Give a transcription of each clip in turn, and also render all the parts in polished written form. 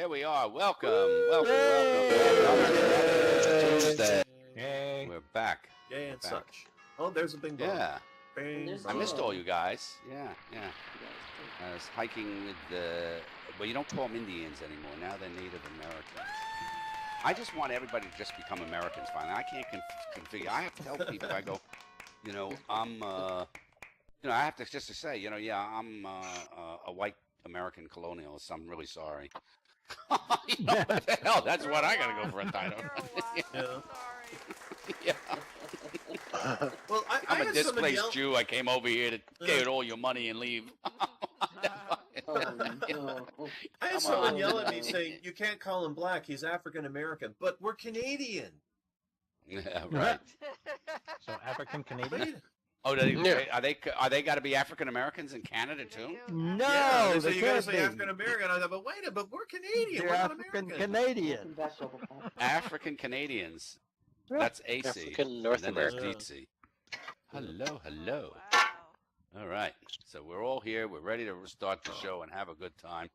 here we are. Welcome. Tuesday. Yay. We're back. Yay and such. Oh, there's a bing bong. Yeah. Bing I missed bong. all you guys. Yeah. I was hiking with the, well, you don't call them Indians anymore. Now they're Native Americans. I just want everybody to just become Americans finally. I can't configure. I have to tell people, I go, I'm, I have to just to say, I'm a white American colonialist. I'm really sorry. What the hell? That's what I gotta go for a title. Yeah. Well, I'm a displaced Jew. I came over here to get all your money and leave. I had someone yell at me saying, "You can't call him black. He's African American." But we're Canadian. Yeah, right. So African Canadian? Oh, are they got to be African Americans in Canada too? No, Yeah, they so you gotta can't say be. African American. I thought, but wait a minute, but we're Canadian. They're We're not African American. Canadian. African Canadians. That's AC. African North and then there's America. DC. Hello. Wow. All right. So we're all here. We're ready to start the show and have a good time.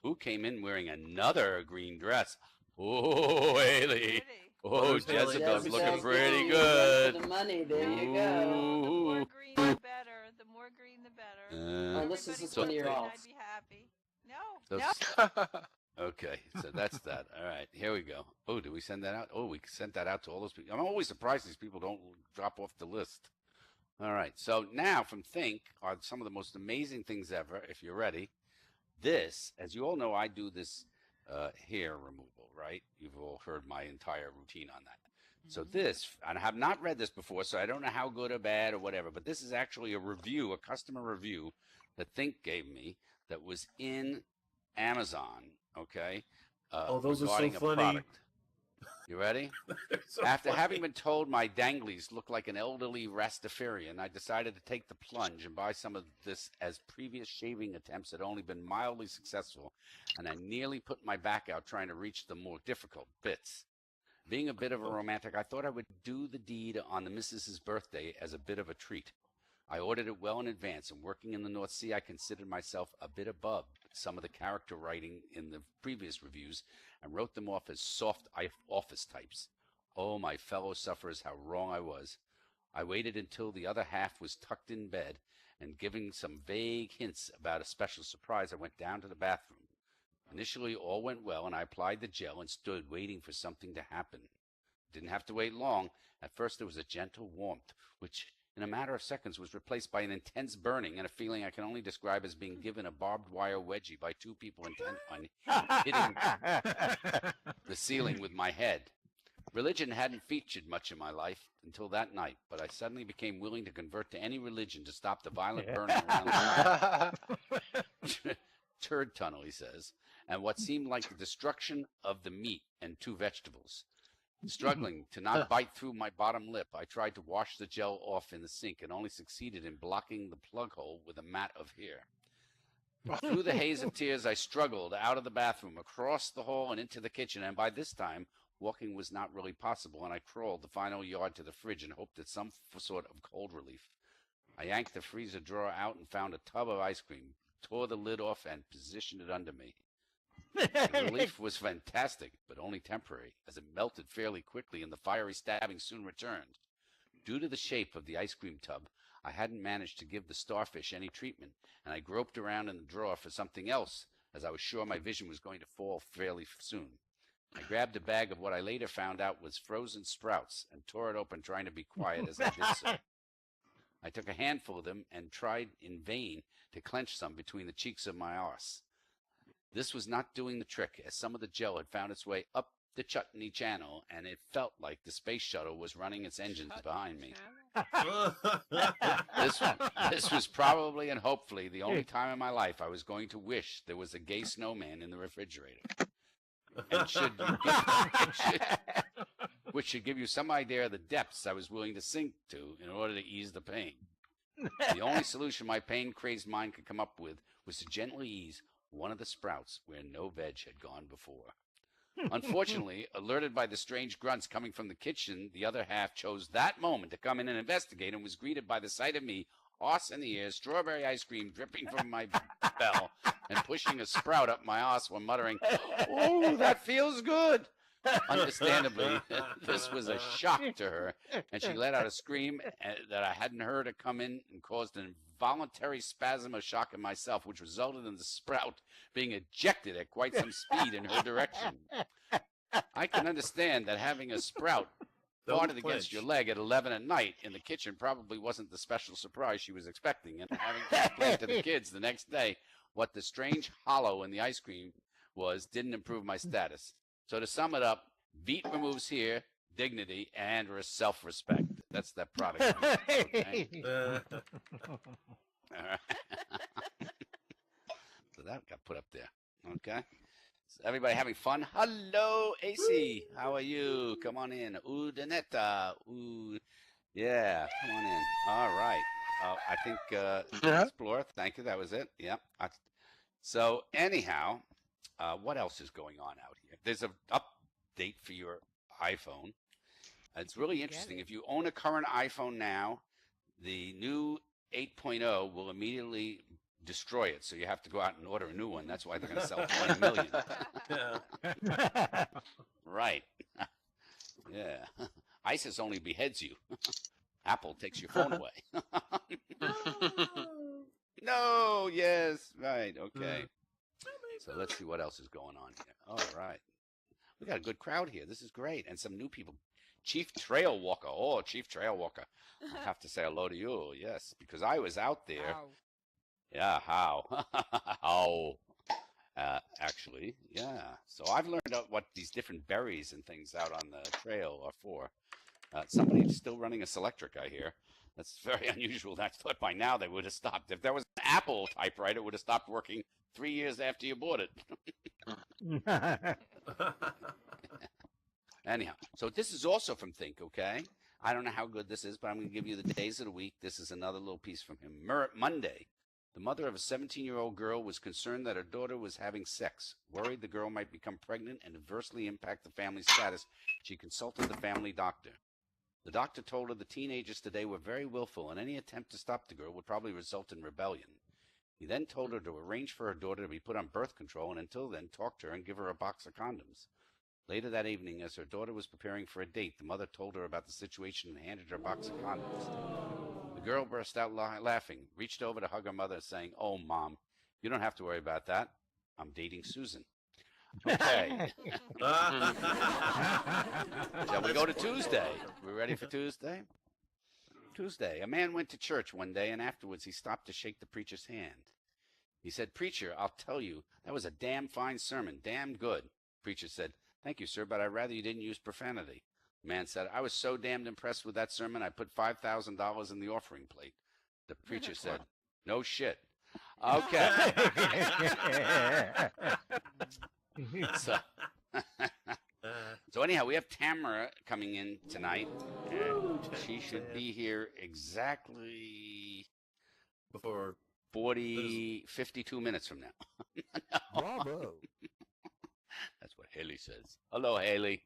Who came in wearing another green dress? Oh, Haley. Pretty. Oh, Who's Haley? Jezebel's Jezebel's looking pretty getting good. For the money, there you go. The more Ooh. green, the better. The more green, the better. Uh, Oh, this is Everybody's the 20-year-olds. I'd be happy. those- No. Okay, so that's that. All right, here we go. Oh, did we send that out? Oh, we sent that out to all those people. I'm always surprised these people don't drop off the list. All right, so now from Think are some of the most amazing things ever, if you're ready. This, as you all know, I do this hair removal, right? You've all heard my entire routine on that. So this, and I have not read this before, so I don't know how good or bad or whatever, but this is actually a review, a customer review that Think gave me that was in Amazon, okay? Those are so regarding a funny. product. You ready? They're so After funny. having been told my danglies look like an elderly Rastafarian, I decided to take the plunge and buy some of this, as previous shaving attempts had only been mildly successful, and I nearly put my back out trying to reach the more difficult bits. Being a bit of a romantic, I thought I would do the deed on the missus's birthday as a bit of a treat. I ordered it well in advance, and working in the North Sea, I considered myself a bit above some of the character writing in the previous reviews and wrote them off as soft office types. Oh, my fellow sufferers, how wrong I was. I waited until the other half was tucked in bed, and giving some vague hints about a special surprise, I went down to the bathroom. Initially, all went well, and I applied the gel and stood waiting for something to happen. Didn't have to wait long. At first, there was a gentle warmth, which in a matter of seconds was replaced by an intense burning and a feeling I can only describe as being given a barbed wire wedgie by two people intent on hitting the ceiling with my head. Religion hadn't featured much in my life until that night, but I suddenly became willing to convert to any religion to stop the violent burning around the turd tunnel, he says, and what seemed like the destruction of the meat and two vegetables. Struggling to not bite through my bottom lip, I tried to wash the gel off in the sink and only succeeded in blocking the plug hole with a mat of hair. Through the haze of tears, I struggled out of the bathroom, across the hall and into the kitchen, and by this time, walking was not really possible, and I crawled the final yard to the fridge and hoped at some sort of cold relief. I yanked the freezer drawer out and found a tub of ice cream, tore the lid off, and positioned it under me. The relief was fantastic, but only temporary, as it melted fairly quickly and the fiery stabbing soon returned. Due to the shape of the ice cream tub, I hadn't managed to give the starfish any treatment, and I groped around in the drawer for something else, as I was sure my vision was going to fall fairly soon. I grabbed a bag of what I later found out was frozen sprouts and tore it open, trying to be quiet as I did so. I took a handful of them and tried in vain to clench some between the cheeks of my arse. This was not doing the trick, as some of the gel had found its way up the Chutney Channel, and it felt like the space shuttle was running its engines behind me. This was probably and hopefully the only time in my life I was going to wish there was a gay snowman in the refrigerator. And which should give you some idea of the depths I was willing to sink to in order to ease the pain. The only solution my pain-crazed mind could come up with was to gently ease one of the sprouts where no veg had gone before. Unfortunately, alerted by the strange grunts coming from the kitchen, the other half chose that moment to come in and investigate and was greeted by the sight of me arse in the ears, strawberry ice cream dripping from my bell, and pushing a sprout up my ass while muttering, "Oh, that feels good." Understandably, this was a shock to her, and she let out a scream that I hadn't heard it come in and caused an involuntary spasm of shock in myself, which resulted in the sprout being ejected at quite some speed in her direction. I can understand that having a sprout farted against your leg at 11 at night in the kitchen probably wasn't the special surprise she was expecting, and having to explain to the kids the next day what the strange hollow in the ice cream was didn't improve my status. So to sum it up, Veet removes here dignity and self-respect. That's that product. Okay? All right. So that got put up there. Okay. So everybody having fun? Hello, AC. How are you? Come on in. Ooh, Danetta. Ooh, yeah. Come on in. All right. I think Explorer. Thank you. That was it. Yep. So anyhow, what else is going on out here? There's an update for your iPhone. It's really interesting. If you own a current iPhone now, the new 8.0 will immediately destroy it. So you have to go out and order a new one. That's why they're going to sell 20 million. Right. Yeah. ISIS only beheads you. Apple takes your phone away. No. Yes. Right. Okay. So let's see what else is going on here. All right. We got a good crowd here. This is great. And some new people. Chief Trail Walker. Oh, Chief Trail Walker. I have to say hello to you. Yes, because I was out there. Ow. Yeah, how? How? Actually, yeah. So I've learned what these different berries and things out on the trail are for. Somebody's still running a Selectric, I hear. That's very unusual. I thought by now they would have stopped. If there was an Apple typewriter, it would have stopped working 3 years after you bought it. Anyhow, so this is also from Think, okay? I don't know how good this is, but I'm going to give you the days of the week. This is another little piece from him. Monday, the mother of a 17-year-old girl was concerned that her daughter was having sex. Worried the girl might become pregnant and adversely impact the family's status, she consulted the family doctor. The doctor told her the teenagers today were very willful, and any attempt to stop the girl would probably result in rebellion. He then told her to arrange for her daughter to be put on birth control, and until then, talk to her and give her a box of condoms. Later that evening, as her daughter was preparing for a date, the mother told her about the situation and handed her a box of condoms. The girl burst out laughing, reached over to hug her mother, saying, "Oh, Mom, you don't have to worry about that. I'm dating Susan." Okay. Shall we go to Tuesday? We ready for Tuesday? Tuesday. A man went to church one day, and afterwards he stopped to shake the preacher's hand. He said, "Preacher, I'll tell you, that was a damn fine sermon, damn good." Preacher said, "Thank you, sir, but I'd rather you didn't use profanity." The man said, "I was so damned impressed with that sermon, I put $5,000 in the offering plate." The preacher said, "No shit." Okay. So anyhow, we have Tamara coming in tonight. And she should be here exactly before 52 minutes from now. Bravo. That's what Haley says. Hello, Haley.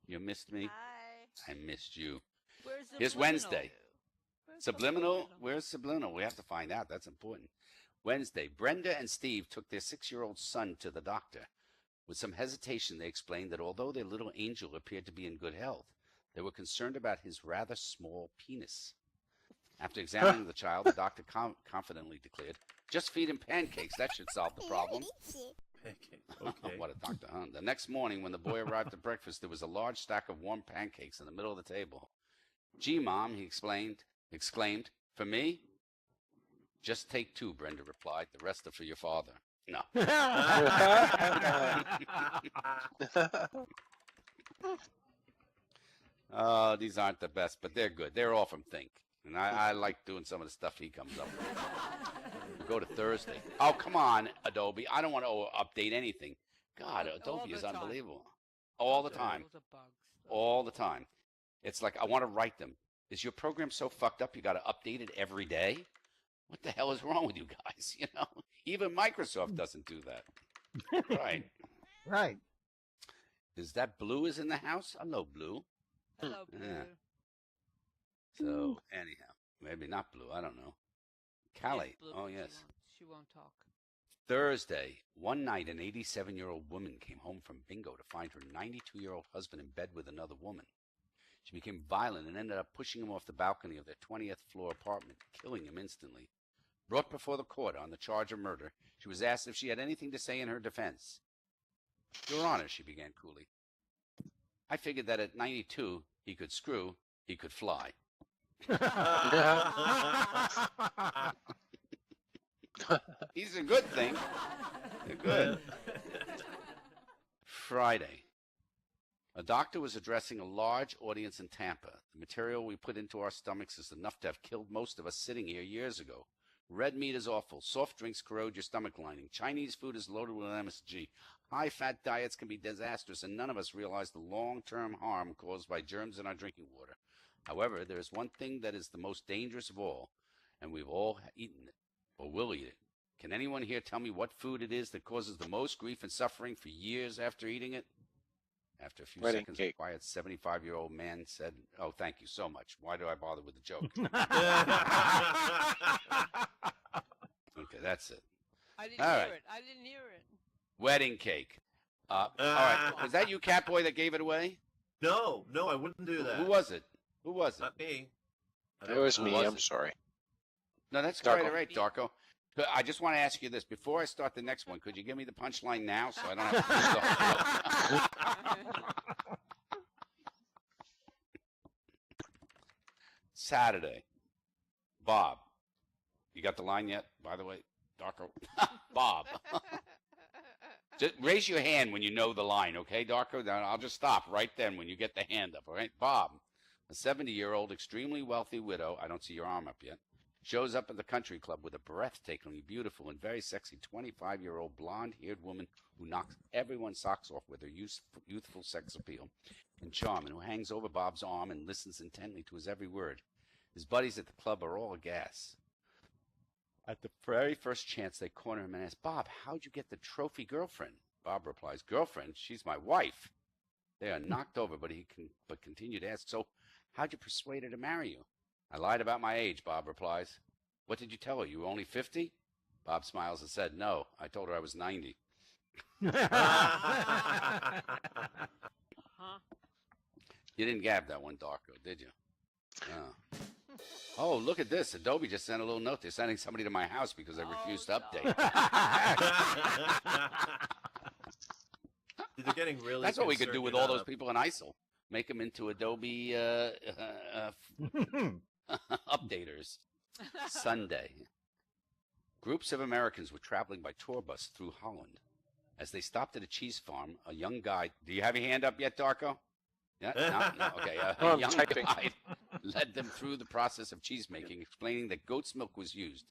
You missed me? Hi. I missed you. Where's Here's Subliminal? Wednesday. Where's Subliminal? Where's Subliminal? We have to find out. That's important. Wednesday, Brenda and Steve took their 6-year-old son to the doctor. With some hesitation, they explained that although their little angel appeared to be in good health, they were concerned about his rather small penis. After examining the child, the doctor confidently declared, "Just feed him pancakes. That should solve the problem." Okay. What a doctor, huh? The next morning, when the boy arrived at breakfast, there was a large stack of warm pancakes in the middle of the table. "Gee, Mom," he exclaimed, "for me?" "Just take 2, Brenda replied. "The rest are for your father." No. Oh, these aren't the best, but they're good. They're all from Think. And I like doing some of the stuff he comes up with. We'll go to Thursday. Oh, come on, Adobe. I don't want to update anything. God, Adobe is unbelievable. All the time. All the time. It's like I want to write them. Is your program so fucked up you got to update it every day? What the hell is wrong with you guys? You know, even Microsoft doesn't do that. Right. Right. Is that Blue is in the house? Hello, Blue. Hello, Blue. Yeah. So anyhow, maybe not Blue. I don't know. Callie. Blue, Oh, she yes. She won't talk. Thursday, one night, an 87-year-old woman came home from bingo to find her 92-year-old husband in bed with another woman. She became violent and ended up pushing him off the balcony of their 20th floor apartment, killing him instantly. Brought before the court on the charge of murder, she was asked if she had anything to say in her defense. Your Honor, she began coolly, I figured that at 92, he could screw, he could fly. He's a good thing. They're good. Friday. A doctor was addressing a large audience in Tampa. The material we put into our stomachs is enough to have killed most of us sitting here years ago. Red meat is awful. Soft drinks corrode your stomach lining. Chinese food is loaded with MSG. High-fat diets can be disastrous, and none of us realize the long-term harm caused by germs in our drinking water. However, there is one thing that is the most dangerous of all, and we've all eaten it, or will eat it. Can anyone here tell me what food it is that causes the most grief and suffering for years after eating it? After a few Wedding seconds, cake. a quiet 75-year-old man said, "Oh, thank you so much. Why do I bother with the joke?" Okay, that's it. I didn't All hear right. it. I didn't hear it. Wedding cake. All right. Was that you, Catboy, that gave it away? No, I wouldn't do that. Who was it? Who was it? Not me. It was Who me. was I'm it? sorry. No, that's Darko. quite all right, Darko. But I just want to ask you this. Before I start the next one, could you give me the punchline now so I don't have to use the whole Saturday. Bob. You got the line yet, by the way, Darko? Bob. Just raise your hand when you know the line, okay, Darko? Then I'll just stop right then when you get the hand up, all right? Bob, a 70-year-old, extremely wealthy widow, I don't see your arm up yet, shows up at the country club with a breathtakingly beautiful and very sexy 25-year-old blonde-haired woman who knocks everyone's socks off with her youthful sex appeal and charm, and who hangs over Bob's arm and listens intently to his every word. His buddies at the club are all aghast. At the very first chance, they corner him and ask, "Bob, how'd you get the trophy girlfriend?" Bob replies, "Girlfriend? She's my wife." They are knocked over, but continue to ask, "So how'd you persuade her to marry you?" "I lied about my age," Bob replies. "What did you tell her? You were only 50? Bob smiles and said, "No, I told her I was 90. Huh? You didn't gab that one, Darko, did you? Oh. Oh, look at this. Adobe just sent a little note. They're sending somebody to my house because I refused to no. update. They're getting really. That's what we could do concerned with you're all not those up. people in ISIL. Make them into Adobe updaters. Sunday. Groups of Americans were traveling by tour bus through Holland. As they stopped at a cheese farm, a young guide. Do you have your hand up yet, Darko? Yeah? No? Okay. Oh, A I'm young typing. guide led them through the process of cheese making, explaining that goat's milk was used.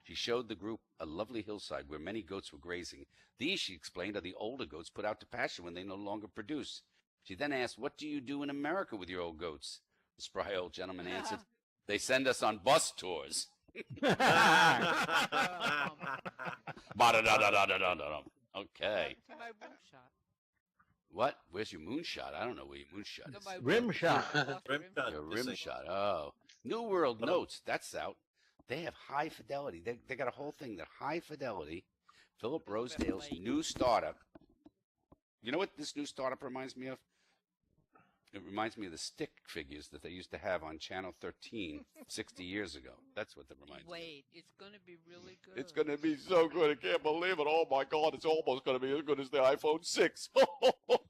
She showed the group a lovely hillside where many goats were grazing. These, she explained, are the older goats put out to pasture when they no longer produce. She then asked, "What do you do in America with your old goats?" The spry old gentleman answered, "They send us on bus tours." Ba-da-da-da-da-da-da-da. Okay. To my boom shot. What? Where's your moonshot? I don't know where your moonshot To is. my Rim shot. Rim shot. Your This rim thing. shot. Oh. New World Notes. That's out. They have high fidelity. They got a whole thing that high fidelity. Philip Rosedale's new startup. You know what this new startup reminds me of? It reminds me of the stick figures that they used to have on Channel 13 60 years ago. That's what that reminds me Wait, it's gonna be really good. of. It's going to be so good. I can't believe it. Oh, my God. It's almost going to be as good as the iPhone 6. iPhone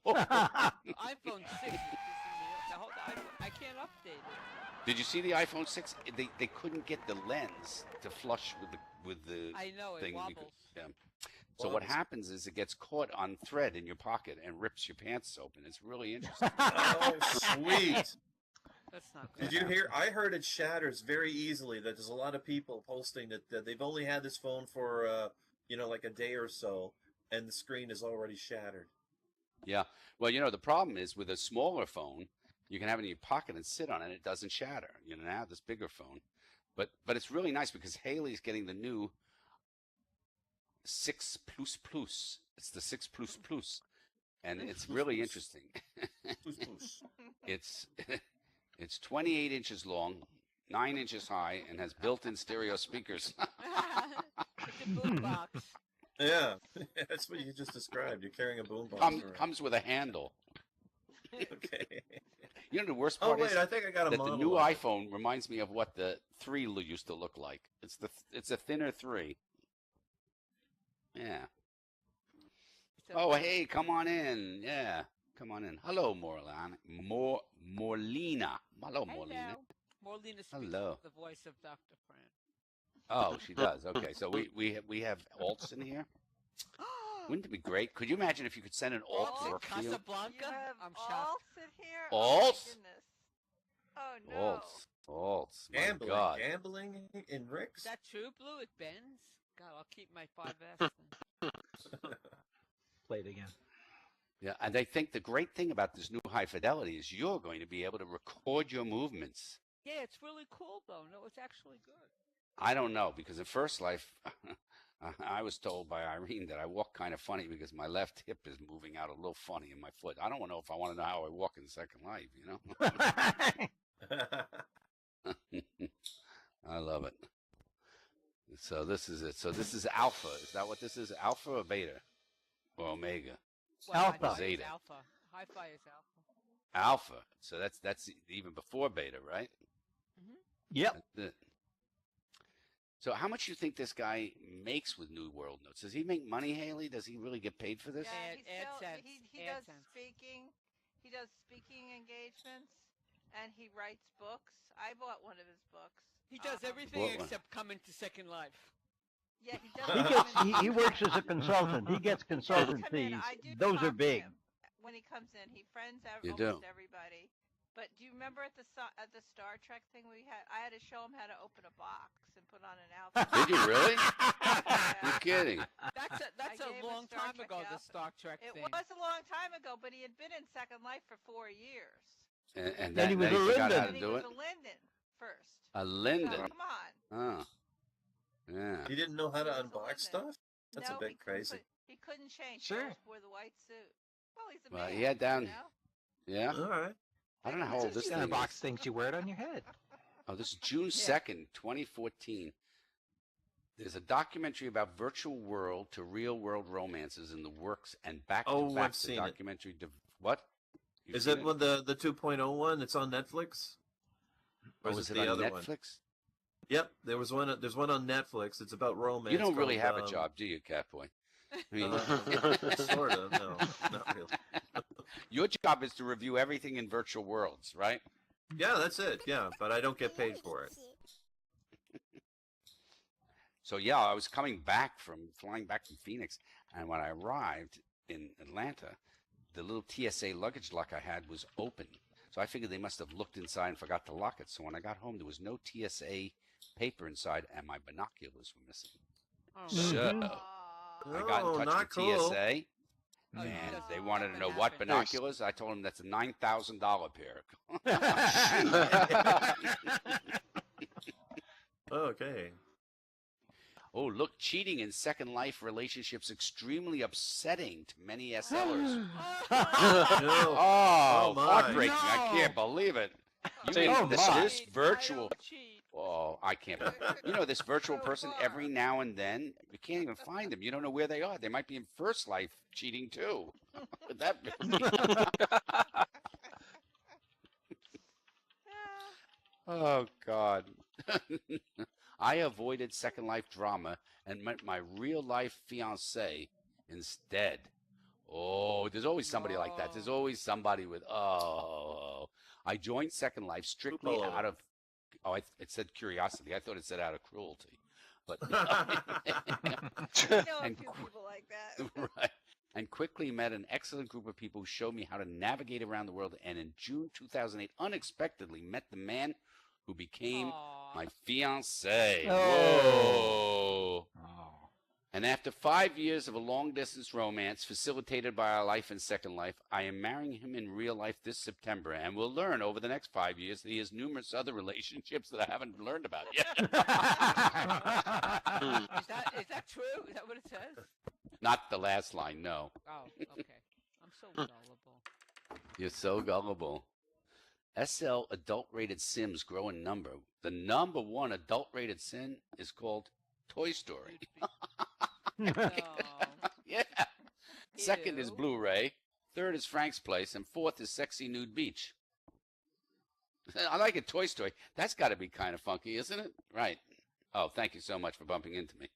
6 is pissing me off. I can't update it. Did you see the iPhone 6? They couldn't get the lens to flush with the I know it thing. wobbles. Yeah. So what Wobbles. happens is it gets caught on thread in your pocket and rips your pants open. It's really interesting. Oh, sweet. That's not good. Did you hear? I heard it shatters very easily. That there's a lot of people posting that they've only had this phone for like a day or so, and the screen is already shattered. Yeah. Well, the problem is with a smaller phone, you can have it in your pocket and sit on it. It doesn't shatter. Now this bigger phone, but it's really nice because Haley's getting the new 6 Plus Plus. It's the 6 Plus Plus, and it's really interesting. Poos, poos. It's 28 inches long, 9 inches high and has built-in stereo speakers. It's a boombox. Yeah, that's what you just described. You're carrying a boombox. around. Comes with a handle. Okay. You know the worst Oh part wait, is I think I got a that the model new of it. iPhone reminds me of what the 3 used to look like. It's a thinner 3. Yeah. It's a Oh, boom- hey, come on in. Yeah, come on in. Hello, Morlina. Morlina. Hello, Morlina. Hello. Morlina speaks Hello. with the voice of Dr. Fran. Oh, she does. Okay, so we have alts in here. Wouldn't it be great? Could you imagine if you could send an alt Alts to in work for you? Casablanca? You have I'm all shocked. sit here. Oh my Alts? goodness. Oh no. Alts. My Gambling, God. gambling in Rick's. Is that true, Blue? It bends? God, I'll keep my 5S then. Play it again. Yeah, and I think the great thing about this new high fidelity is you're going to be able to record your movements. Yeah, it's really cool though. No, it's actually good. I don't know, because in First Life, I was told by Irene that I walk kind of funny because my left hip is moving out a little funny in my foot. I don't know if I want to know how I walk in Second Life, you know? I love it. So this is it. So this is alpha. Is that what this is? Alpha or beta? Or omega? Well, Alpha. Hi-Fi is Zeta. alpha. Hi-Fi is alpha. Alpha. So that's even before beta, right? Yep. That's it. So how much do you think this guy makes with New World Notes? Does he make money, Haley? Does he really get paid for this? Yeah, Ad- he still AdSense, he does AdSense. speaking. He does speaking engagements, and he writes books. I bought one of his books. He does everything What one? except come into Second Life. Yeah, he does. He come gets in- he works as a consultant. He gets he does consultant come in. fees. I do Those are talk to big. him when he comes in. He friends You almost do. everybody. But do you remember at the Star Trek thing we had? I had to show him how to open a box and put on an outfit. Did you really? Yeah. You're kidding. That's I a gave a long Star time Trek ago, the outfit. Star Trek It thing. was a long time ago, but he had been in Second Life for 4 years. And Then he was then a he forgot how Linden. to And he do was it. a Linden first. A So, Linden. come on. Oh. Yeah. You didn't know how to He was a unbox Linden. stuff? That's No, a bit crazy. He couldn't change. Sure. He always wore the white suit. Well, he's a Well, man. he had down- You know? Yeah. All right. I don't know how old this Just thing in a box is. things you wear it on your head. Oh, this is June 2nd, 2014. There's a documentary about virtual world to real world romances in the works and back to Oh, back. I've The seen it. documentary. What? You've Is seen it one the 2.0 one? It's on Netflix? Or Oh, is is it it the on other one? Netflix? Yep, there was one. There's one on Netflix. It's about romance. You don't really called, have a job, do you, Catboy? I mean, sort of. No, not really. your job is to review everything in virtual worlds, right? Yeah, that's it. Yeah, but I don't get paid for it. So yeah, I was flying back from Phoenix, and when I arrived in Atlanta, the little TSA luggage lock I had was open. So I figured they must have looked inside and forgot to lock it. So when I got home, there was no TSA paper inside, and my binoculars were missing. Oh, So Aw. I got in Oh, touch not with cool. TSA, Oh, and yeah. they wanted to know Often what happens. binoculars. I told them that's a $9,000 pair. Okay. Oh, look, cheating in Second Life relationships extremely upsetting to many SLers. No. Oh, my. heartbreaking. I No. can't believe it. You Say, mean oh, this, my. this virtual... I don't cheat. Oh, I can't. You know, this virtual So person, far. every now and then, you can't even find them. You don't know where they are. They might be in First Life cheating, too. Would that be? Oh, God. I avoided Second Life drama and met my real-life fiancé instead. Oh, there's always somebody like that. There's Oh. always somebody with, oh. I joined Second Life strictly Loophole. out of, it said curiosity. I thought it said out of cruelty. But, I know a And few qu- people like that. right. And quickly met an excellent group of people who showed me how to navigate around the world. And in June 2008, unexpectedly met the man who became Aw. my fiancé. Oh. Whoa. Oh. And after 5 years of a long-distance romance facilitated by our life in Second Life, I am marrying him in real life this September, and we'll learn over the next 5 years that he has numerous other relationships that I haven't learned about yet. Is that true? Is that what it says? Not the last line, no. Oh, okay. I'm so gullible. You're so gullible. SL adult-rated Sims grow in number. The number one adult-rated sim is called Toy Story. No. Yeah. Second is Ew. Blu-ray. Third is Frank's Place, and fourth is Sexy Nude Beach. I like it, Toy Story. That's got to be kind of funky, isn't it? Right. Oh, thank you so much for bumping into me.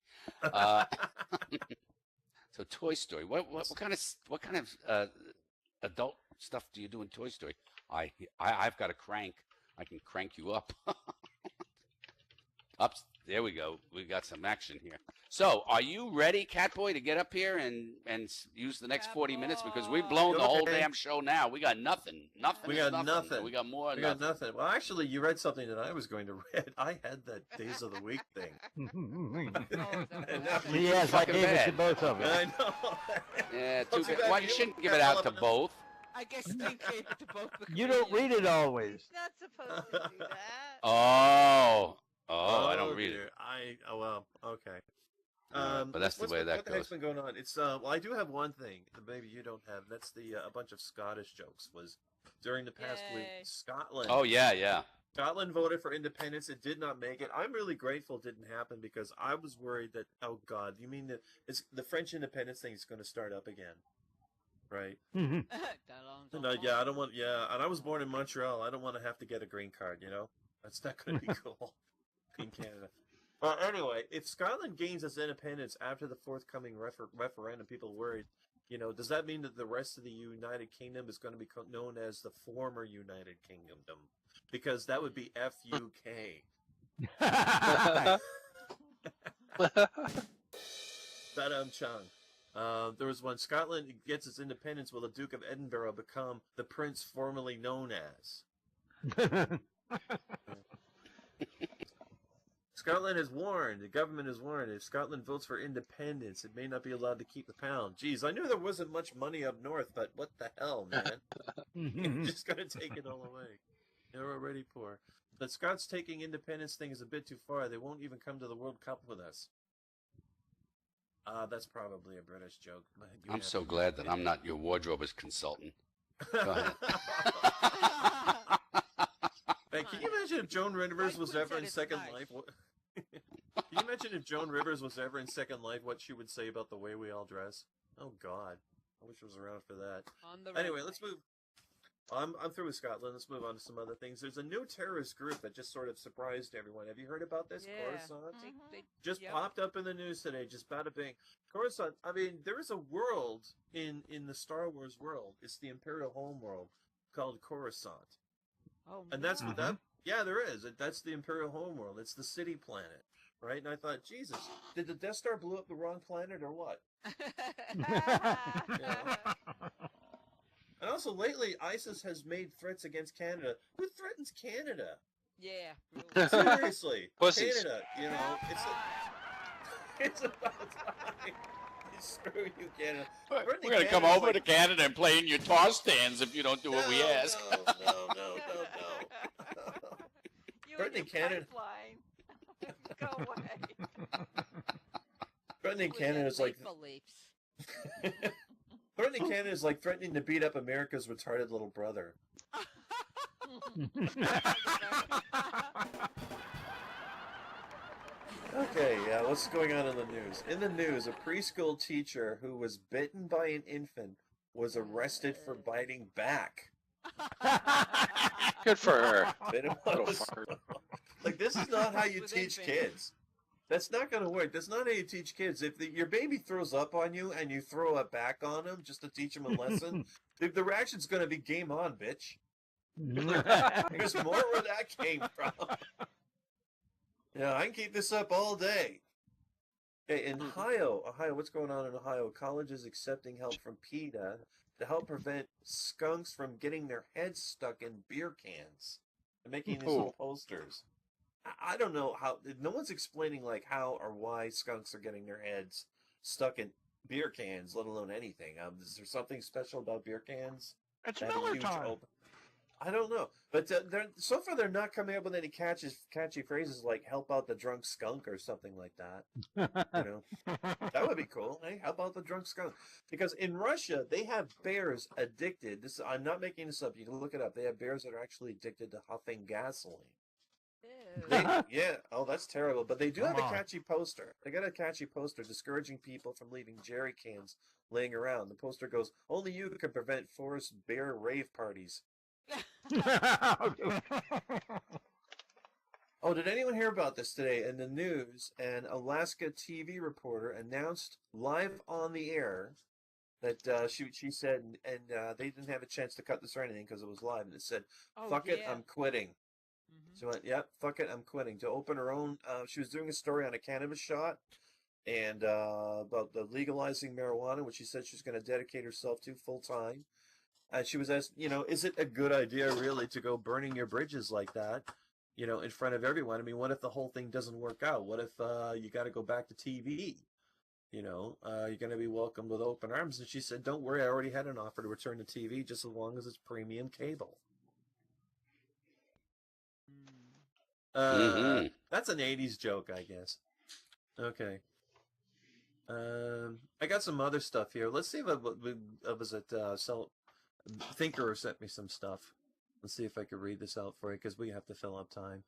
So Toy Story. What kind of adult stuff do you do in Toy Story? I've got a crank. I can crank you up. Up. There we go. We got some action here. So, are you ready, Catboy, to get up here and use the next 40 minutes? Because we've blown the whole Okay. damn show now. We got nothing. Nothing. We is got nothing. nothing. We got more. We nothing. got nothing. Well, actually, you read something that I was going to read. I had that Days of the Week thing. Oh, is that And what now- it is? Yes, I Fucking gave it to bad. both of I you. know. Yeah, Well, too too bad. bad Well, you you shouldn't don't give it have out to enough. both. I guess Steve gave it to both the You don't read it always. Not supposed to do that. Oh, I don't read dear. it. Well, okay. But that's the way that what the heck's goes. been going on? It's well, I do have one thing that maybe you don't have. That's the a bunch of Scottish jokes. Was during the past week, Yay. Scotland. Oh yeah. Scotland voted for independence. It did not make it. I'm really grateful it didn't happen because I was worried that, oh God, you mean that it's the French independence thing is going to start up again, right? Mhm. No, yeah, I don't want. Yeah, and I was born in Montreal. I don't want to have to get a green card. You know, that's not going to be cool in Canada. Anyway, if Scotland gains its independence after the forthcoming referendum, people worried. You know, does that mean that the rest of the United Kingdom is going to be known as the former United Kingdom? Because that would be FUK. Badam Chung. There was one. Scotland gets its independence. Will the Duke of Edinburgh become the prince formerly known as? Scotland has warned, the government has warned, if Scotland votes for independence, it may not be allowed to keep the pound. Geez, I knew there wasn't much money up north, but what the hell, man? You're just going to take it all away. They're already poor. The Scots taking independence thing is a bit too far. They won't even come to the World Cup with us. That's probably a British joke. I'm so glad that I'm not your wardrobe's consultant. Go ahead. Hey, can you imagine if Joan Rivers was Queen ever said in it's Second nice. Life? Can you imagine if Joan Rivers was ever in Second Life, what she would say about the way we all dress? Oh God, I wish I was around for that. On the Anyway, runway. let's move. I'm through with Scotland. Let's move on to some other things. There's a new terrorist group that just sort of surprised everyone. Have you heard about this? Yeah. Coruscant They just yep. popped up in the news today. Just bada bing. Coruscant. I mean, there is a world in the Star Wars world. It's the Imperial home world called Coruscant. Oh, And that's no. what that. Yeah, there is. That's the Imperial homeworld. It's the city planet, right? And I thought, Jesus, did the Death Star blow up the wrong planet or what? And also, lately, ISIS has made threats against Canada. Who threatens Canada? Yeah. Really. Seriously, Pussies. Canada. You know, it's about time. Screw you, Canada. We're Threatening going to come Canada's over like- to Canada and play in your tar stands if you don't do what we ask. No. You and Threatening your Canada. pipeline. Go away. Threatening With Canada is like maple leaves. threatening Canada is like threatening to beat up America's retarded little brother. Okay, yeah, what's going on in the news? In the news, a preschool teacher who was bitten by an infant was arrested for biting back. Good for her. Bit him on Little the fucker. Like, this is not how you With teach infant. kids. That's not going to work. That's not how you teach kids. If your baby throws up on you and you throw it back on him just to teach him a lesson, the reaction's going to be game on, bitch. There's more where that came from. Yeah, I can keep this up all day. Okay, in Ohio, what's going on in Ohio? College is accepting help from PETA to help prevent skunks from getting their heads stuck in beer cans and making these little posters. I don't know how. No one's explaining like how or why skunks are getting their heads stuck in beer cans, let alone anything. Is there something special about beer cans? It's That Miller huge time. open- I don't know, but so far they're not coming up with any catchy phrases like "help out the drunk skunk" or something like that. You know, that would be cool. Hey, how about the drunk skunk? Because in Russia they have bears addicted. I'm not making this up. You can look it up. They have bears that are actually addicted to huffing gasoline. Ew. Yeah. Oh, that's terrible. But they do have Come a on. catchy poster. They got a catchy poster discouraging people from leaving jerry cans laying around. The poster goes, "Only you can prevent forest bear rave parties." Oh, did anyone hear about this today in the news? An Alaska TV reporter announced live on the air that she said, and they didn't have a chance to cut this or anything because it was live, and it said, Oh, "Fuck it, yeah. I'm quitting." Mhm. She went, "Yep, fuck it, I'm quitting." To open her own, she was doing a story on a cannabis shot and about the legalizing marijuana, which she said she's going to dedicate herself to full time. And she was asked, is it a good idea really to go burning your bridges like that, in front of everyone? I mean, what if the whole thing doesn't work out? What if you got to go back to TV? You're going to be welcomed with open arms. And she said, "Don't worry, I already had an offer to return to TV just as long as it's premium cable." Mm. That's an 80s joke, I guess. Okay. I got some other stuff here. Let's see if Thinker sent me some stuff. Let's see if I can read this out for you because we have to fill up time.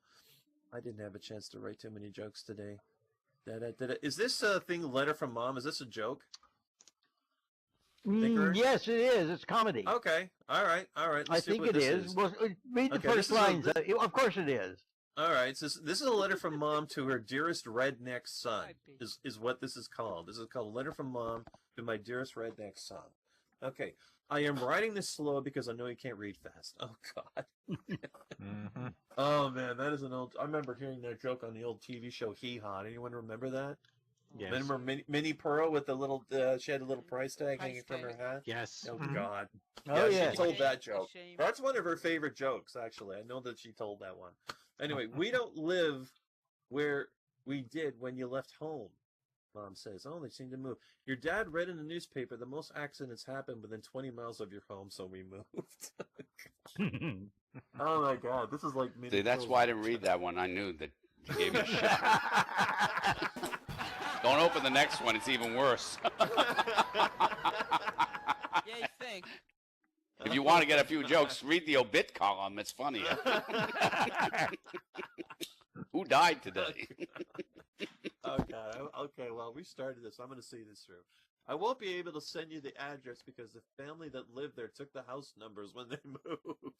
I didn't have a chance to write too many jokes today. Is this thing Letter from Mom? Is this a joke? Thinker? Yes, it is. It's comedy. Okay. All right. I Let's see think what it this is. Well, read the Okay, first this is a- lines. Of course it is. All right. So this is a letter from Mom to her dearest redneck son. Might be. Is what this is called. This is called Letter from Mom to my dearest redneck son. Okay. I am writing this slow because I know you can't read fast. Oh God. Mhm. Oh man, that is an old. I remember hearing that joke on the old TV show Hee Haw. Anyone remember that? Yes. Remember Minnie Pearl with the little? She had a little price tag Price hanging from her tag. hat. Yes. Oh Mhm. God. Oh, yeah, yeah. she told that Shame, joke. shame. That's one of her favorite jokes, actually. I know that she told that one. Anyway, we don't live where we did when you left home, Mom says. Oh, they seem to move. Your dad read in the newspaper that most accidents happen within 20 miles of your home, so we moved. Oh my God, this is like Minnie See, that's Pearl's- why I didn't read that one. I knew that you gave me a shot. Don't open the next one. It's even worse. Yeah, you think. If you want to get a few jokes, read the obit column. It's funnier. Who died today? Okay, well, we started this. I'm going to see this through. I won't be able to send you the address because the family that lived there took the house numbers when they moved.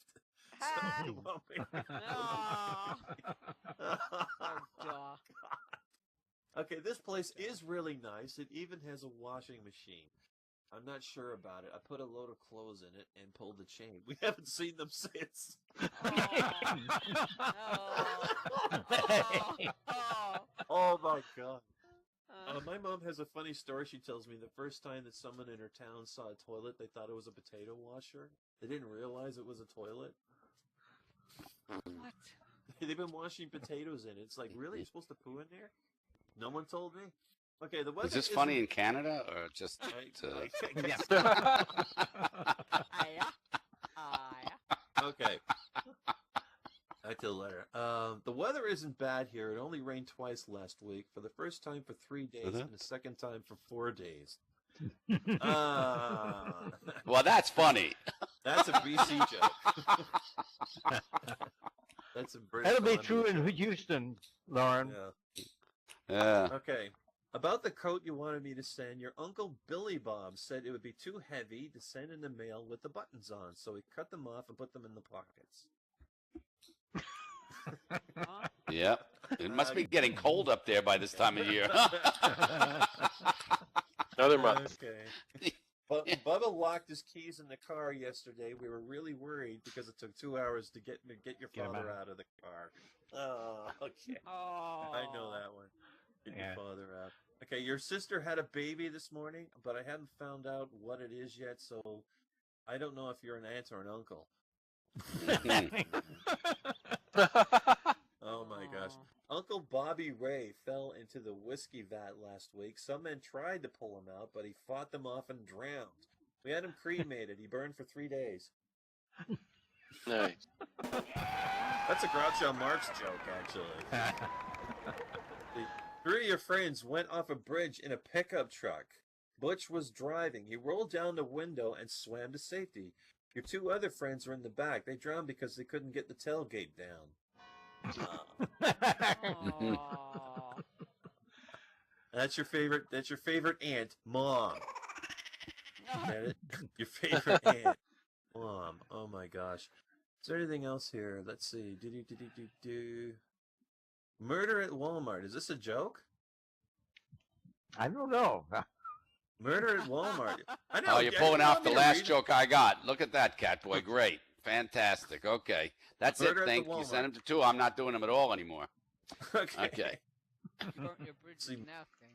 So you won't be able Aw. to- Duh. Okay, this place is really nice. It even has a washing machine. I'm not sure about it. I put a load of clothes in it and pulled the chain. We haven't seen them since. Oh my God. My mom has a funny story she tells me. The first time that someone in her town saw a toilet, they thought it was a potato washer. They didn't realize it was a toilet. What? They've been washing potatoes in it. It's like, really? You're supposed to poo in there? No one told me? Okay, the weather Is this isn't- funny in Canada or just? Okay. Back to the letter. The weather isn't bad here. It only rained twice last week. For the first time for 3 days Uh-huh. and the second time for 4 days. Well, that's funny. That's a BC joke. That's a British That'll be Columbia true in joke. Houston, Lauren. Yeah. Yeah. Okay. About the coat you wanted me to send, your Uncle Billy Bob said it would be too heavy to send in the mail with the buttons on, so he cut them off and put them in the pockets. Huh? Yep. It must be getting cold up there by this time of year. Another month. Okay. But Bubba locked his keys in the car yesterday. We were really worried because it took 2 hours to get your Get him father out. out of the car. Oh, okay. Oh. I know that one. Get Yeah. your father out. Okay, your sister had a baby this morning, but I haven't found out what it is yet, so I don't know if you're an aunt or an uncle. Oh my gosh. Aw. Uncle Bobby Ray fell into the whiskey vat last week. Some men tried to pull him out, but he fought them off and drowned. We had him cremated. He burned for 3 days. Nice. That's a Groucho Marx joke, actually. Three of your friends went off a bridge in a pickup truck. Butch was driving. He rolled down the window and swam to safety. Your two other friends were in the back. They drowned because they couldn't get the tailgate down. Aw. That's your favorite. That's your favorite aunt, Mom. Get it? Your favorite aunt, Mom. Oh my gosh. Is there anything else here? Let's see. Murder at Walmart. Is this a joke? I don't know. Murder at Walmart. I know. Oh, you're yeah, pulling you out want the me to last read it? joke I got. Look at that, Catboy. Great. Fantastic. Okay. That's Murder it, at the Think. You Walmart. sent him to 2. I'm not doing them at all anymore. Okay. Okay. Burnt your bridges See- now, Think.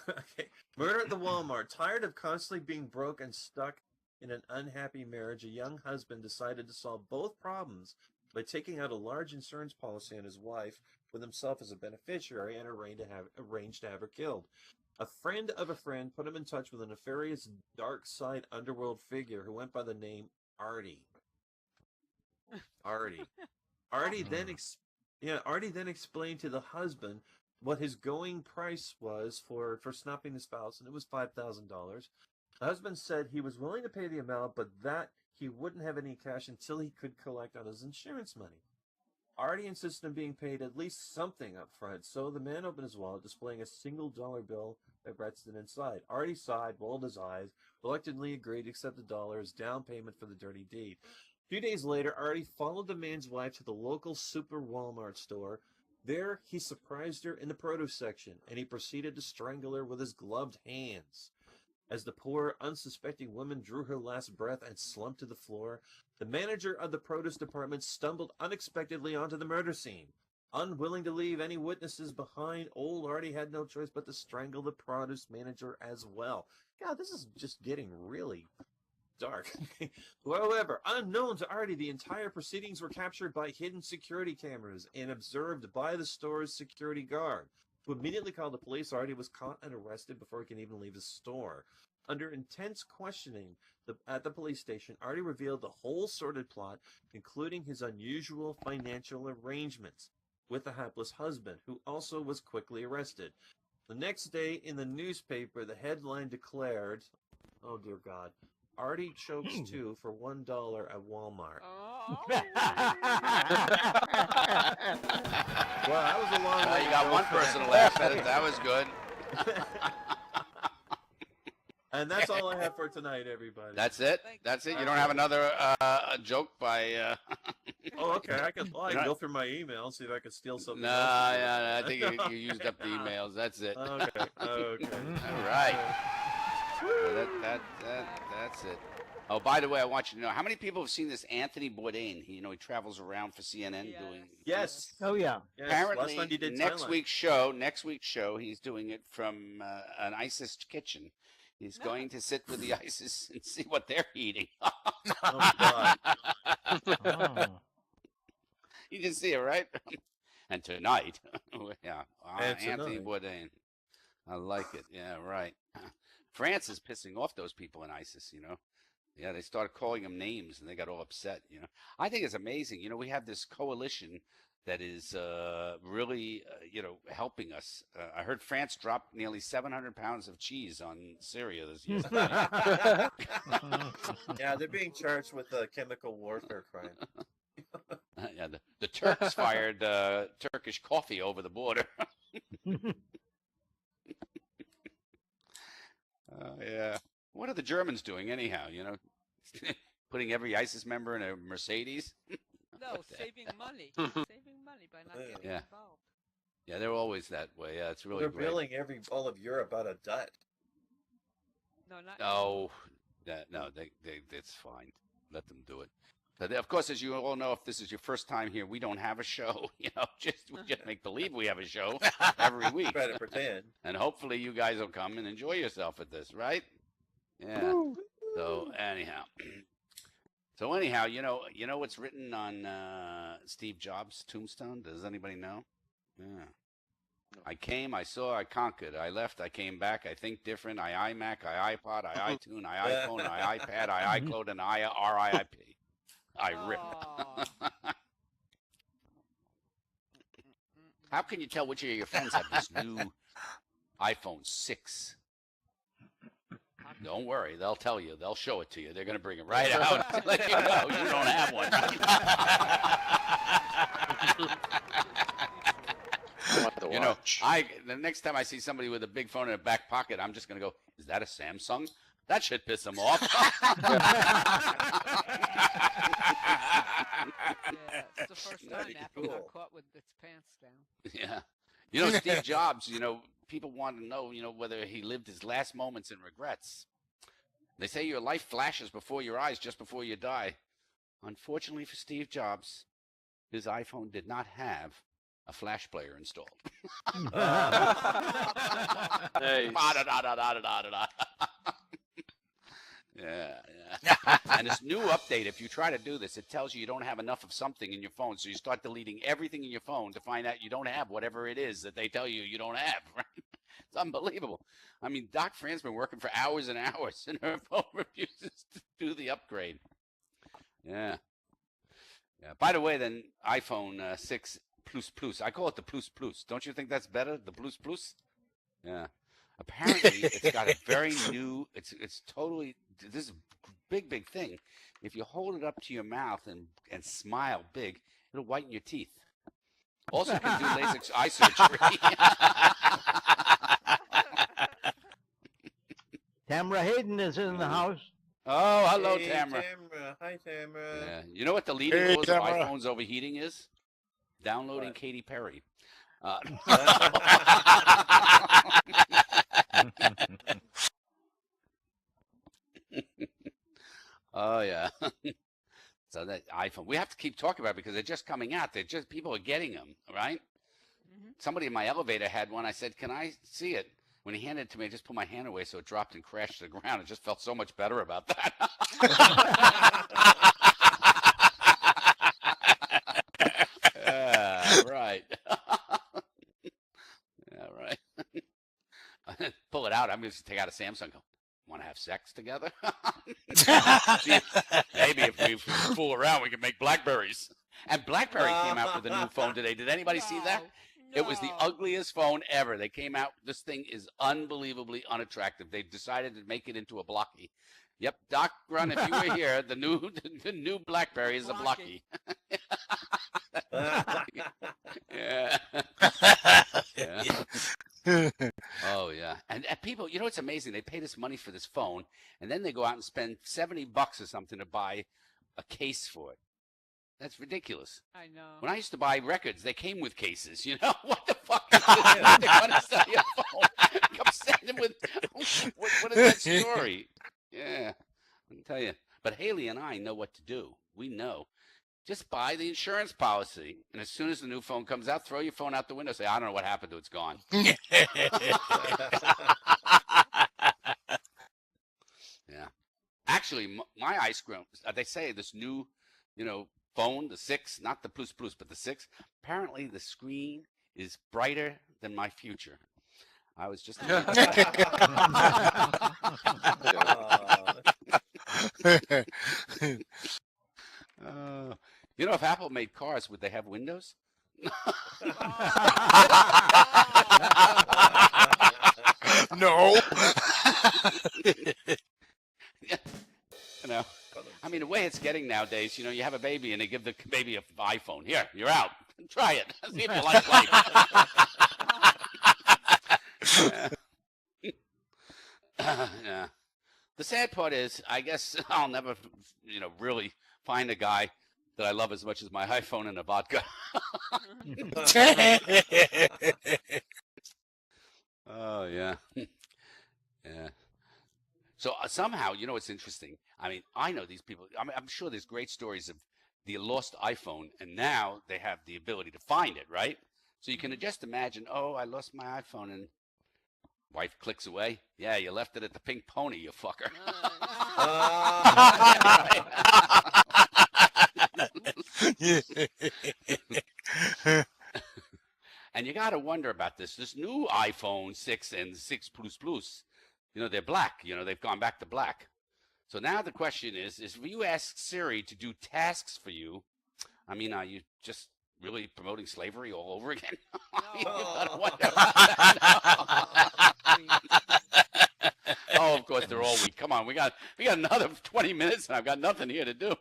Okay. Murder at the Walmart. Tired of constantly being broke and stuck in an unhappy marriage, a young husband decided to solve both problems by taking out a large insurance policy on his wife with himself as a beneficiary and arranged to have her killed. A friend of a friend put him in touch with a nefarious dark side underworld figure who went by the name Artie. Artie. Artie then explained to the husband what his going price was for snuffing the spouse, and it was $5,000. The husband said he was willing to pay the amount, but that he wouldn't have any cash until he could collect on his insurance money. Artie insisted on being paid at least something up front, so the man opened his wallet, displaying a single dollar bill that rested inside. Artie sighed, rolled his eyes, reluctantly agreed to accept the dollar as down payment for the dirty deed. A few days later, Artie followed the man's wife to the local super Walmart store. There, he surprised her in the produce section, and he proceeded to strangle her with his gloved hands. As the poor, unsuspecting woman drew her last breath and slumped to the floor, the manager of the produce department stumbled unexpectedly onto the murder scene. Unwilling to leave any witnesses behind, old Artie had no choice but to strangle the produce manager as well. God, this is just getting really dark. However, unknown to Artie, the entire proceedings were captured by hidden security cameras and observed by the store's security guard, who immediately called the police. Artie was caught and arrested before he could even leave the store. Under intense questioning at the police station, Artie revealed the whole sordid plot, including his unusual financial arrangements with the hapless husband, who also was quickly arrested. The next day in the newspaper, the headline declared, oh dear God, Artie chokes too for $1 at Walmart. Oh. Well, that was a long Well, way you to got go one for person that. to laugh at it. That was good. And that's all I have for tonight, everybody. That's it? That's it? You don't have another joke by... Oh, okay. I can You're not- go through my email and see if I can steal something. No, else. yeah, I think you used up the emails. That's it. Okay. Okay. All right. Well, that's it. Oh, by the way, I want you to know, how many people have seen this Anthony Bourdain? He travels around for CNN Yes. doing... Yes. Oh yeah. Yes. Apparently, Last time you did next Thailand. week's show, he's doing it from an ISIS kitchen. He's going to sit with the ISIS and see what they're eating. Oh my God. Oh. You can see it, right? And tonight, yeah, And Anthony tonight. Bourdain. I like it. Yeah, right. France is pissing off those people in ISIS, Yeah, they started calling them names and they got all upset, I think it's amazing. We have this coalition that is really, helping us. I heard France dropped nearly 700 pounds of cheese on Syria this year. Yeah, they're being charged with a chemical warfare crime. Yeah, the Turks fired Turkish coffee over the border. Yeah. What are the Germans doing anyhow? Putting every ISIS member in a Mercedes? No, What the saving money. Saving money by not getting Yeah. involved. Yeah, they're always that way. Yeah, it's really They're great. billing all of Europe out of debt. No, not No, it's fine. Let them do it. But of course, as you all know, if this is your first time here, we don't have a show. We just make believe we have a show every week, Try to pretend. and hopefully you guys will come and enjoy yourself at this, right? Yeah. So anyhow, you know what's written on Steve Jobs' tombstone? Does anybody know? Yeah. I came, I saw, I conquered. I left, I came back. I think different. I iMac, I iPod, I iTunes, I iPhone, I iPad, I iCloud, and I RIP. I rip. Aw. How can you tell which of your friends have this new iPhone 6? Don't worry, they'll tell you. They'll show it to you. They're going to bring it right out to let you know you don't have one. You know, the next time I see somebody with a big phone in a back pocket, I'm just going to go, is that a Samsung? That should piss them off. Yeah, it's the first time Apple got caught with its pants down. Yeah. You know, Steve Jobs, you know, people want to know, you know, whether he lived his last moments in regrets. They say your life flashes before your eyes just before you die. Unfortunately for Steve Jobs, his iPhone did not have a flash player installed. Yeah. And this new update, if you try to do this, it tells you don't have enough of something in your phone. So you start deleting everything in your phone to find out you don't have whatever it is that they tell you don't have. Right? It's unbelievable. I mean, Doc Fran's been working for hours and hours, and her phone refuses to do the upgrade. Yeah. By the way, then iPhone 6 Plus Plus. I call it the Plus Plus. Don't you think that's better? The Plus Plus? Yeah. Apparently, it's got a very new. It's totally. This is a big thing. If you hold it up to your mouth and smile big, it'll whiten your teeth. Also, can do LASIK eye surgery. Tamara Hayden is in the house. Oh, hello, Hey, Tamara. Hi, Tamara. Yeah. You know what the leading Hey, cause of Tamara. iPhones overheating is? Downloading What? Katy Perry. Oh yeah. So that iPhone, we have to keep talking about it because they're just coming out. They're just people are getting them, right? Somebody in my elevator had one. I said, "Can I see it?" When he handed it to me, I just put my hand away so it dropped and crashed to the ground. It just felt so much better about that. Right. Yeah, right. Pull it out. I'm going to take out a Samsung. Go, want to have sex together? See, maybe if we fool around, we can make Blackberries. And BlackBerry came out with a new phone today. Did anybody see that? It was the No. ugliest phone ever. They came out. This thing is unbelievably unattractive. They've decided to make it into a blocky. Yep, Doc Run, if you were here, the new BlackBerry is a blocky. Yeah. Yeah. Oh yeah, and people, you know, it's amazing. They pay this money for this phone, and then they go out and spend $70 or something to buy a case for it. That's ridiculous. I know. When I used to buy records, they came with cases. You know what the fuck? They're going to sell you a phone. Come send them with. What is that story? Yeah, I can tell you. But Haley and I know what to do. We know. Just buy the insurance policy, and as soon as the new phone comes out, throw your phone out the window. Say, I don't know what happened to it. It's gone. Yeah. Actually, my ice cream. They say this new, you know, phone, the 6, not the Plus Plus, but the 6. Apparently, the screen is brighter than my future. I was just. You know, if Apple made cars, would they have windows? No. You know, I mean, the way it's getting nowadays, you know, you have a baby and they give the baby an iPhone. Here, you're out. Try it. See if you like life. Yeah. The sad part is, I guess I'll never, you know, really find a guy that I love as much as my iPhone and a vodka. Oh, yeah. Yeah. So somehow, you know, it's interesting. I mean, I know these people. I'm sure there's great stories of the lost iPhone, and now they have the ability to find it, right? So you can just imagine, oh, I lost my iPhone, and wife clicks away. Yeah, you left it at the Pink Pony, you fucker. And you got to wonder about this. This new iPhone 6 and 6 Plus Plus, you know, they're black. You know, they've gone back to black. So now the question is if you ask Siri to do tasks for you, I mean, are you just really promoting slavery all over again? Oh, of course they're all weak. Come on, we got another 20 minutes, and I've got nothing here to do.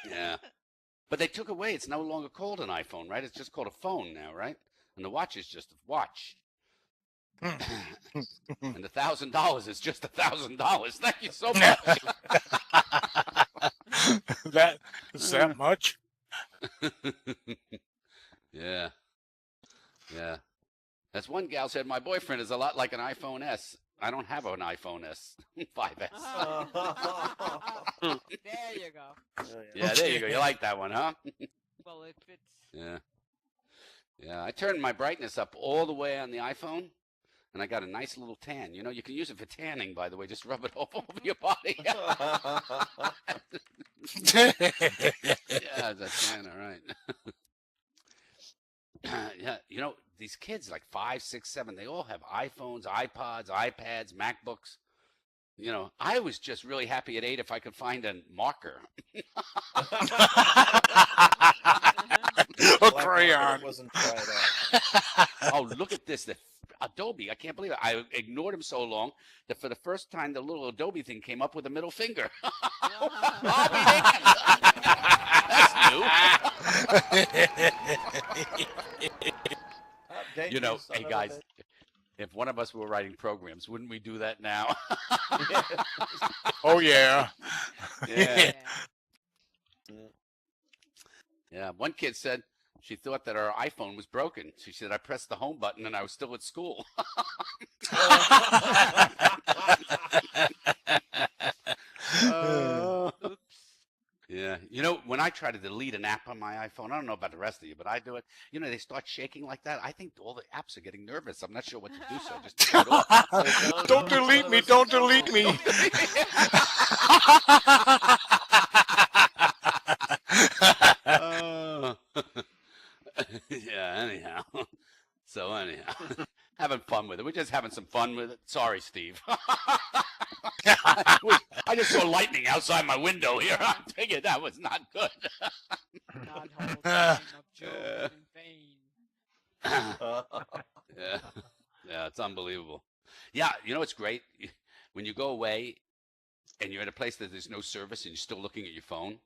Yeah. But they took away. It's no longer called an iPhone, right? It's just called a phone now, right? And the watch is just a watch. And $1,000 is just $1,000. Thank you so much. That is that much? Yeah. Yeah. As one gal said, my boyfriend is a lot like an iPhone S. I don't have an iPhone S. 5S. There you go. Yeah, there you go. You like that one, huh? Well, if it's Yeah. Yeah, I turned my brightness up all the way on the iPhone, and I got a nice little tan. You know, you can use it for tanning, by the way. Just rub it all over your body. Yeah, it's a tan, all right. Yeah, you know, these kids, like 5, 6, 7, they all have iPhones, iPods, iPads, MacBooks. You know, I was just really happy at 8 if I could find a marker. A crayon. Wasn't tried out. Oh, look at this. The Adobe, I can't believe it. I ignored him so long that for the first time, the little Adobe thing came up with a middle finger. Thank You know, son hey of a guys, bitch. if one of us were writing programs, wouldn't we do that now? Oh yeah. Yeah. yeah. Yeah. One kid said she thought that her iPhone was broken. She said, I pressed the home button and I was still at school. Oops. Yeah. You know, when I try to delete an app on my iPhone, I don't know about the rest of you, but I do it. You know, they start shaking like that. I think all the apps are getting nervous. I'm not sure what to do, so I just turn it off. Don't delete me. Don't delete me. Yeah, anyhow. So anyhow, having fun with it. We're just having some fun with it. Sorry, Steve. I just saw lightning outside my window here. I figured that was not good. Not whole time of Job in vain. Yeah. Yeah, it's unbelievable. Yeah, you know what's great? When you go away and you're at a place that there's no service and you're still looking at your phone.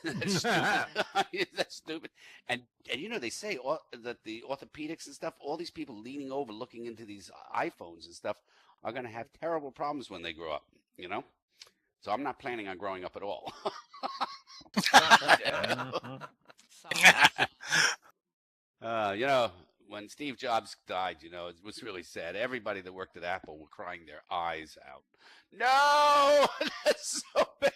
That's stupid. That's stupid. And you know, they say that the orthopedics and stuff, all these people leaning over looking into these iPhones and stuff are going to have terrible problems when they grow up, you know? So I'm not planning on growing up at all. You know, when Steve Jobs died, you know, it was really sad. Everybody that worked at Apple were crying their eyes out. No, that's so bad.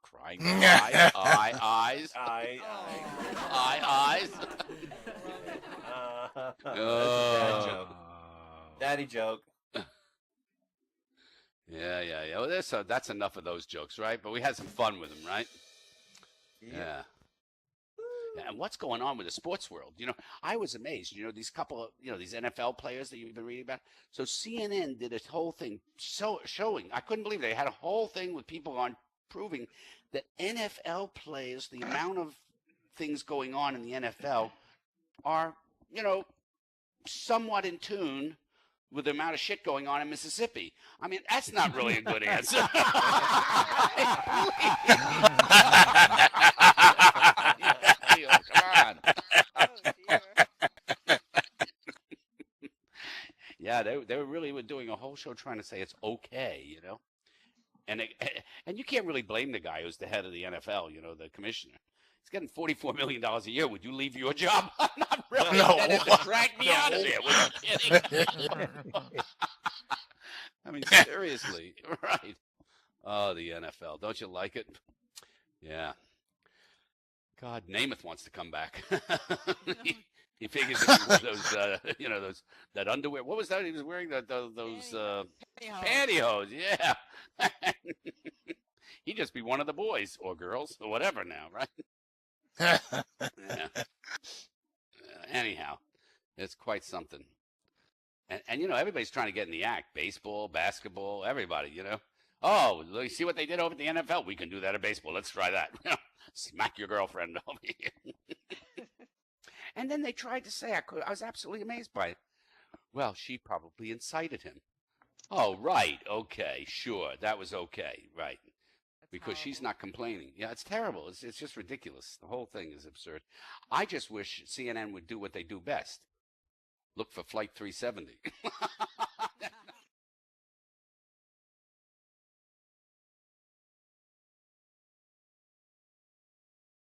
Crying their eyes. Eyes. Dad joke. Daddy joke. Yeah. Well, that's enough of those jokes, right? But we had some fun with them, right? Yeah. And what's going on with the sports world? You know, I was amazed. You know, these couple of, you know, these NFL players that you've been reading about. So CNN did a whole thing showing. I couldn't believe they had a whole thing with people on proving that NFL players, the amount of things going on in the NFL are, you know, somewhat in tune with the amount of shit going on in Mississippi. I mean, that's not really a good answer. Come on. Oh, dear. Yeah, they really were doing a whole show trying to say it's okay, you know? And you can't really blame the guy who's the head of the NFL, you know, the commissioner. He's getting $44 million a year. Would you leave your job? Not really. No. That is to drag me out of there. Were you kidding? I mean, seriously. Right. Oh, the NFL. Don't you like it? Yeah. God, Namath wants to come back. He figures if he wore those, you know, that underwear. What was that he was wearing? Those pantyhose. Yeah. He'd just be one of the boys or girls or whatever now, right? Yeah. Anyhow, it's quite something. And you know, everybody's trying to get in the act. Baseball, basketball, everybody, you know. Oh, you see what they did over at the NFL? We can do that at baseball. Let's try that. Smack your girlfriend over here. And then they tried to say, I was absolutely amazed by it. Well, she probably incited him. Oh, right. Okay. Sure. That was okay. Right. That's Because she's horrible. not complaining. Yeah, it's terrible. It's just ridiculous. The whole thing is absurd. I just wish CNN would do what they do best. Look for Flight 370.